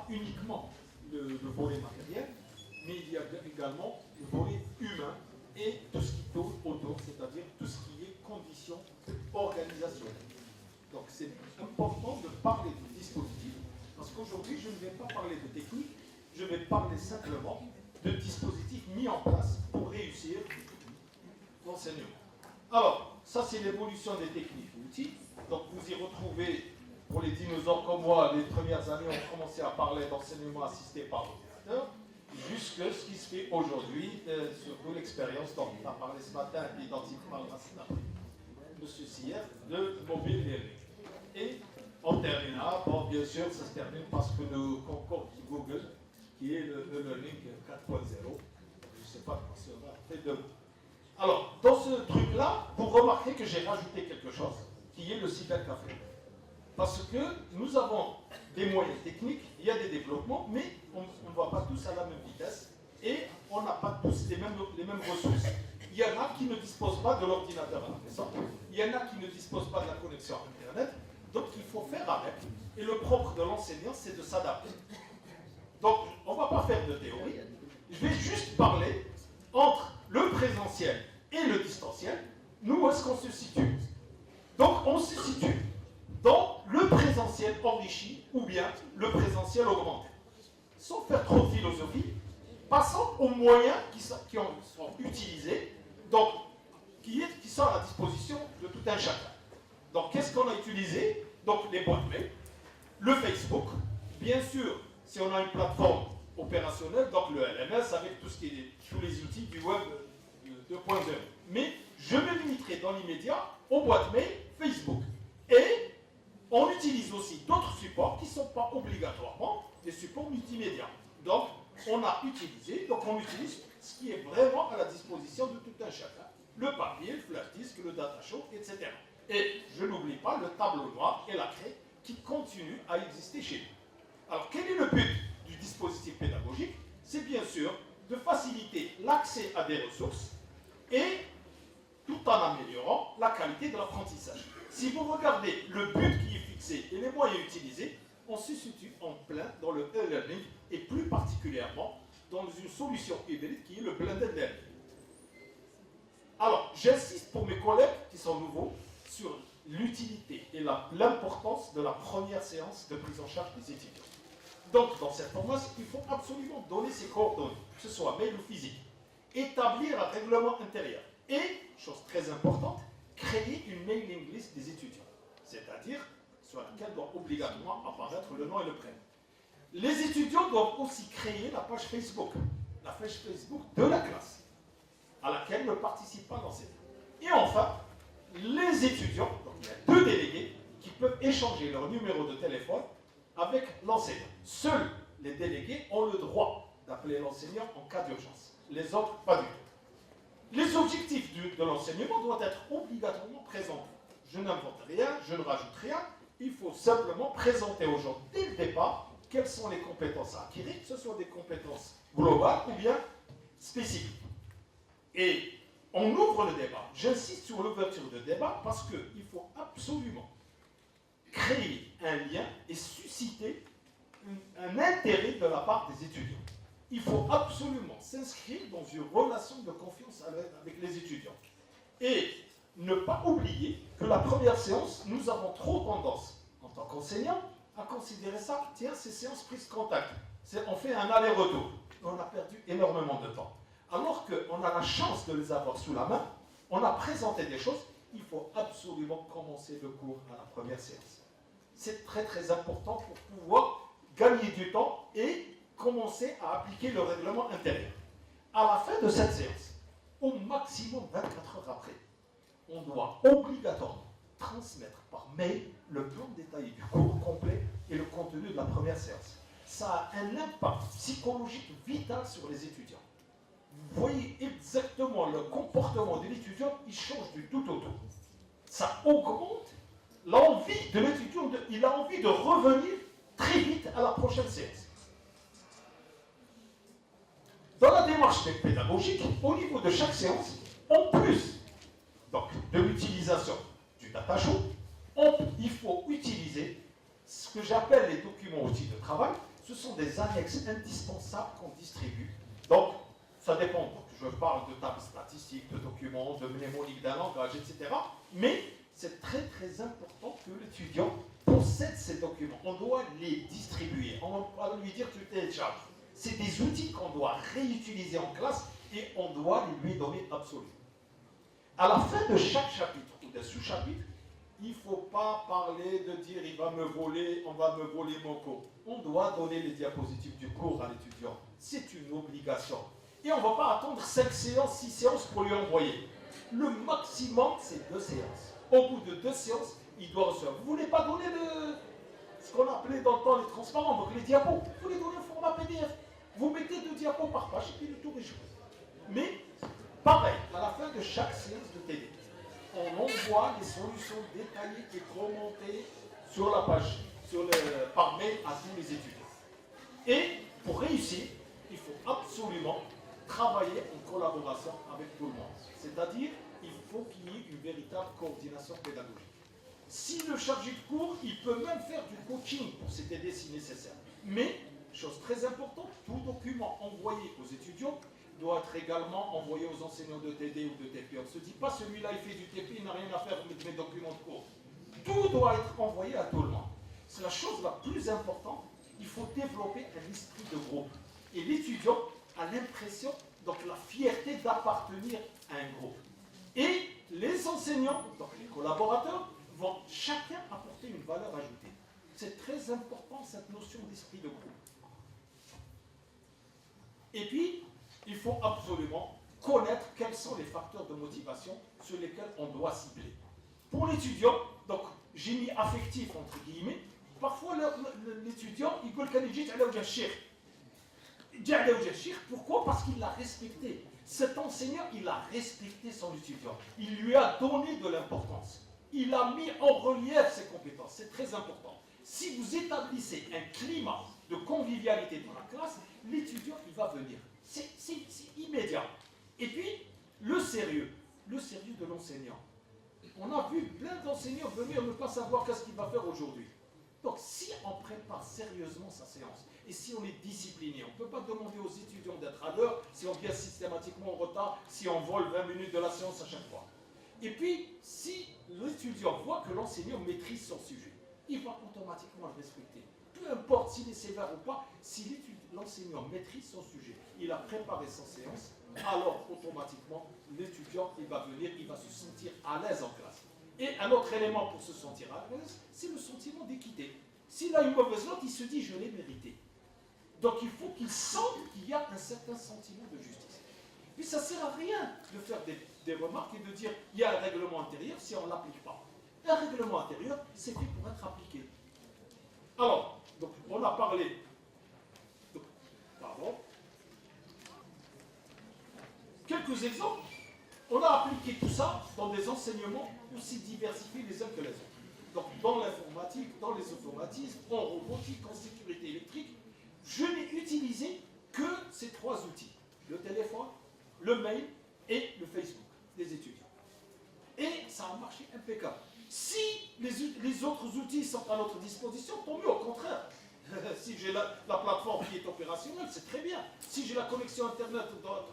uniquement le volet matériel, mais il y a également le volet humain et tout ce qui tourne autour, c'est-à-dire tout ce qui est conditions organisationnelles. Donc c'est important de parler du dispositif, parce qu'aujourd'hui je ne vais pas parler de technique, je vais parler simplement de dispositifs mis en place pour réussir l'enseignement. Alors, ça c'est l'évolution des techniques et outils. Donc vous y retrouvez, pour les dinosaures comme moi, les premières années on commençait à parler d'enseignement assisté par ordinateur, jusqu'à ce qui se fait aujourd'hui, surtout l'expérience dont on a parlé ce matin et dont il parlera cet après. Monsieur Sierre, de mobile learning. Et on terminera, bon bien sûr ça se termine parce que nous concorde Google, qui est le learning 4.0. Je ne sais pas comment ça va fait demain. Alors, dans ce truc-là, vous remarquez que j'ai rajouté quelque chose, qui est le cybercafé. Parce que nous avons des moyens techniques, il y a des développements, mais on ne va pas tous à la même vitesse et on n'a pas tous les mêmes ressources. Il y en a qui ne disposent pas de l'ordinateur à la maison, il y en a qui ne disposent pas de la connexion Internet, donc il faut faire avec. Et le propre de l'enseignant, c'est de s'adapter. Donc, on ne va pas faire de théorie, je vais juste parler entre le présentiel et le distanciel. Nous, où est-ce qu'on se situe? Donc, on se situe dans le présentiel enrichi ou bien le présentiel augmenté. Sans faire trop de philosophie, passons aux moyens qui sont utilisés, donc qui sont à la disposition de tout un chacun. Donc qu'est-ce qu'on a utilisé? Donc les boîtes mail, le Facebook, bien sûr, si on a une plateforme opérationnelle, donc le LMS avec tous les outils du web 2.0. Mais je me limiterai dans l'immédiat aux boîtes mail Facebook. Et on utilise aussi d'autres supports qui ne sont pas obligatoirement des supports multimédia. Donc, on utilise ce qui est vraiment à la disposition de tout un chacun. Le papier, le flash disk, le datashow, etc. Et je n'oublie pas le tableau noir et la craie qui continuent à exister chez nous. Alors, quel est le but du dispositif pédagogique? C'est bien sûr de faciliter l'accès à des ressources et tout en améliorant la qualité de l'apprentissage. Si vous regardez le but qui est fixé et les moyens utilisés, on se situe en plein dans le e-learning et plus particulièrement dans une solution hybride qui est le blended learning. Alors, j'insiste pour mes collègues qui sont nouveaux sur l'utilité et l'importance de la première séance de prise en charge des étudiants. Donc, dans cette formation, il faut absolument donner ses coordonnées, que ce soit mail ou physique, établir un règlement intérieur et, chose très importante, créer une mailing list des étudiants, c'est-à-dire sur laquelle doit obligatoirement apparaître le nom et le prénom. Les étudiants doivent aussi créer la page Facebook de la classe, à laquelle ne participe pas l'enseignant. Et enfin, les étudiants, donc il y a 2 délégués qui peuvent échanger leur numéro de téléphone avec l'enseignant. Seuls les délégués ont le droit d'appeler l'enseignant en cas d'urgence. Les autres, pas du tout. Les objectifs de l'enseignement doivent être obligatoirement présentés. Je n'invente rien, je ne rajoute rien. Il faut simplement présenter aux gens dès le départ quelles sont les compétences à acquérir, que ce soit des compétences globales ou bien spécifiques. Et on ouvre le débat. J'insiste sur l'ouverture de débat parce qu'il faut absolument créer un lien et susciter un intérêt de la part des étudiants. Il faut absolument s'inscrire dans une relation de confiance avec les étudiants. Et ne pas oublier que la première séance, nous avons trop tendance, en tant qu'enseignant, à considérer ça, tiens, c'est séance prise contact. On fait un aller-retour. On a perdu énormément de temps. Alors qu'on a la chance de les avoir sous la main, on a présenté des choses, il faut absolument commencer le cours à la première séance. C'est très très important pour pouvoir gagner du temps et commencer à appliquer le règlement intérieur. À la fin de cette séance, au maximum 24 heures après, on doit obligatoirement transmettre par mail le plan détaillé du cours complet et le contenu de la première séance. Ça a un impact psychologique vital sur les étudiants. Vous voyez exactement le comportement de l'étudiant, il change du tout au tout. Ça augmente l'envie de l'étudiant, il a envie de revenir très vite à la prochaine séance. Dans la démarche pédagogique, au niveau de chaque séance, en plus donc, de l'utilisation du datashow, il faut utiliser ce que j'appelle les documents outils de travail, ce sont des annexes indispensables qu'on distribue. Donc, ça dépend. Donc, je parle de tables statistiques, de documents, de mnémoniques d'un langage, etc. Mais c'est très très important que l'étudiant possède ces documents. On doit les distribuer. On va lui dire que tu télécharges. C'est des outils qu'on doit réutiliser en classe et on doit les lui donner absolument. À la fin de chaque chapitre ou des sous-chapitres, il ne faut pas parler de dire il va me voler, on va me voler mon cours. On doit donner les diapositives du cours à l'étudiant. C'est une obligation. Et on ne va pas attendre 5 séances, 6 séances pour lui envoyer. Le maximum, c'est 2 séances. Au bout de 2 séances, il doit recevoir. Vous ne voulez pas donner ce qu'on appelait dans le temps les transparents, donc les diapos. Vous les donnez au format PDF. Vous mettez 2 diapos par page et puis le tour est joué. Mais, pareil, à la fin de chaque séance de TD, on envoie les solutions détaillées et commentées sur la page, par mail à tous les étudiants. Et pour réussir, il faut absolument travailler en collaboration avec tout le monde. C'est-à-dire, il faut qu'il y ait une véritable coordination pédagogique. Si le chargé de cours, il peut même faire du coaching pour ces TD si nécessaire. Mais, chose très importante, tout document envoyé aux étudiants doit être également envoyé aux enseignants de TD ou de TP. On ne se dit pas celui-là il fait du TP, il n'a rien à faire avec mes documents de cours. Tout doit être envoyé à tout le monde. C'est la chose la plus importante. Il faut développer un esprit de groupe. Et l'étudiant a l'impression, donc la fierté d'appartenir à un groupe. Et les enseignants, donc les collaborateurs, vont chacun apporter une valeur ajoutée. C'est très important cette notion d'esprit de groupe. Et puis, il faut absolument connaître quels sont les facteurs de motivation sur lesquels on doit cibler. Pour l'étudiant, donc génie affectif entre guillemets, parfois l'étudiant, il dit pourquoi? Parce qu'il l'a respecté. Cet enseignant, il a respecté son étudiant. Il lui a donné de l'importance. Il a mis en relief ses compétences. C'est très important. Si vous établissez un climat de convivialité dans la classe, l'étudiant, il va venir. C'est immédiat. Et puis, le sérieux de l'enseignant. On a vu plein d'enseignants venir ne pas savoir qu'est-ce qu'il va faire aujourd'hui. Donc, si on prépare sérieusement sa séance, et si on est discipliné, on ne peut pas demander aux étudiants d'être à l'heure, si on vient systématiquement en retard, si on vole 20 minutes de la séance à chaque fois. Et puis, si l'étudiant voit que l'enseignant maîtrise son sujet, il va automatiquement le respecter. Peu importe s'il est sévère ou pas, si l'enseignant maîtrise son sujet, il a préparé sa séance, alors automatiquement, l'étudiant, il va venir, il va se sentir à l'aise en classe. Et un autre élément pour se sentir à l'aise, c'est le sentiment d'équité. S'il a une mauvaise note, il se dit « je l'ai mérité ». Donc il faut qu'il sente qu'il y a un certain sentiment de justice. Puis ça ne sert à rien de faire des remarques et de dire « il y a un règlement intérieur si on ne l'applique pas ». Un règlement intérieur, c'est fait pour être appliqué. Alors, donc, on a parlé... Pardon. Quelques exemples. On a appliqué tout ça dans des enseignements aussi diversifiés les uns que les autres. Donc, dans l'informatique, dans les automatismes, en robotique, en sécurité électrique, je n'ai utilisé que ces 3 outils. Le téléphone, le mail et le Facebook des étudiants. Et ça a marché impeccable. Si les autres outils sont à notre disposition, tant mieux, au contraire. Si j'ai la plateforme qui est opérationnelle, c'est très bien. Si j'ai la connexion Internet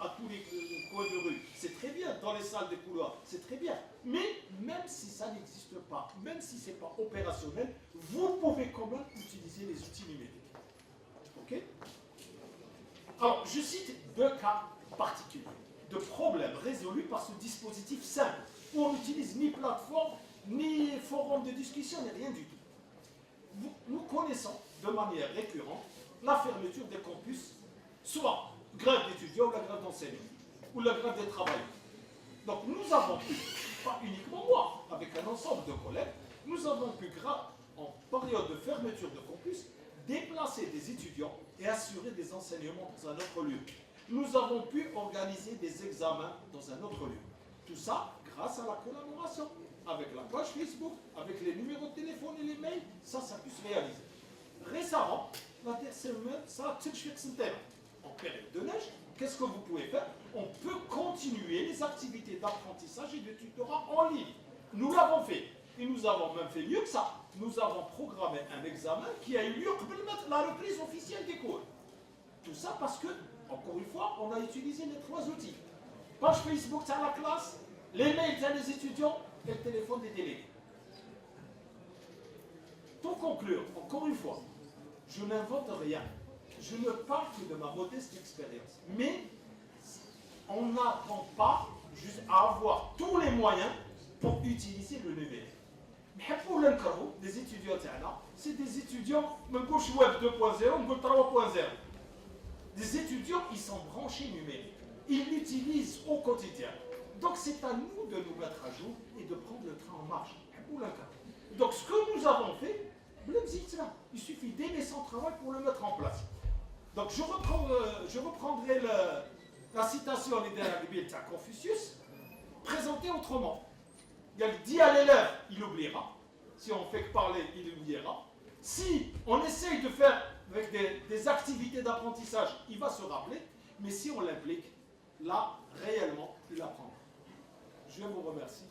à tous les coins de rue, c'est très bien. Dans les salles des couloirs, c'est très bien. Mais même si ça n'existe pas, même si ce n'est pas opérationnel, vous pouvez quand même utiliser les outils numériques. OK? Alors, je cite 2 cas particuliers de problèmes résolus par ce dispositif simple, où on n'utilise ni plateforme, ni forum de discussion, ni rien du tout. Nous connaissons de manière récurrente la fermeture des campus, soit grève d'étudiants ou la grève d'enseignants, ou la grève des travailleurs. Donc nous avons pu, pas uniquement moi, avec un ensemble de collègues, nous avons pu, en période de fermeture de campus, déplacer des étudiants et assurer des enseignements dans un autre lieu. Nous avons pu organiser des examens dans un autre lieu. Tout ça grâce à la collaboration avec la page Facebook, avec les numéros de téléphone et les mails, ça pu se réaliser. Récemment, la semaine, ça a touché en période de neige. Qu'est-ce que vous pouvez faire? On peut continuer les activités d'apprentissage et de tutorat en ligne. Nous l'avons fait. Et nous avons même fait mieux que ça. nous avons programmé un examen qui a eu lieu avant la reprise officielle des cours. Tout ça parce que, encore une fois, on a utilisé les 3 outils. Page Facebook à la classe, les mails des étudiants et le téléphone des délégués. Pour conclure, encore une fois, je n'invente rien. Je ne parle que de ma modeste expérience. Mais on n'attend pas juste à avoir tous les moyens pour utiliser le numérique. Les étudiants, c'est des étudiants, web 2.0, 3.0. Des étudiants, ils sont branchés numériques. Ils l'utilisent au quotidien. Donc c'est à nous de nous mettre à jour et de prendre le train en marche. Donc ce que nous avons fait, il suffit d'aimer son travail pour le mettre en place. Donc je reprendrai la citation de Confucius, présentée autrement. Il dit à l'élève, il oubliera. Si on fait que parler, il oubliera. Si on essaye de faire avec des activités d'apprentissage, il va se rappeler. Mais si on l'implique, là, réellement, il apprendra. Je vous remercie.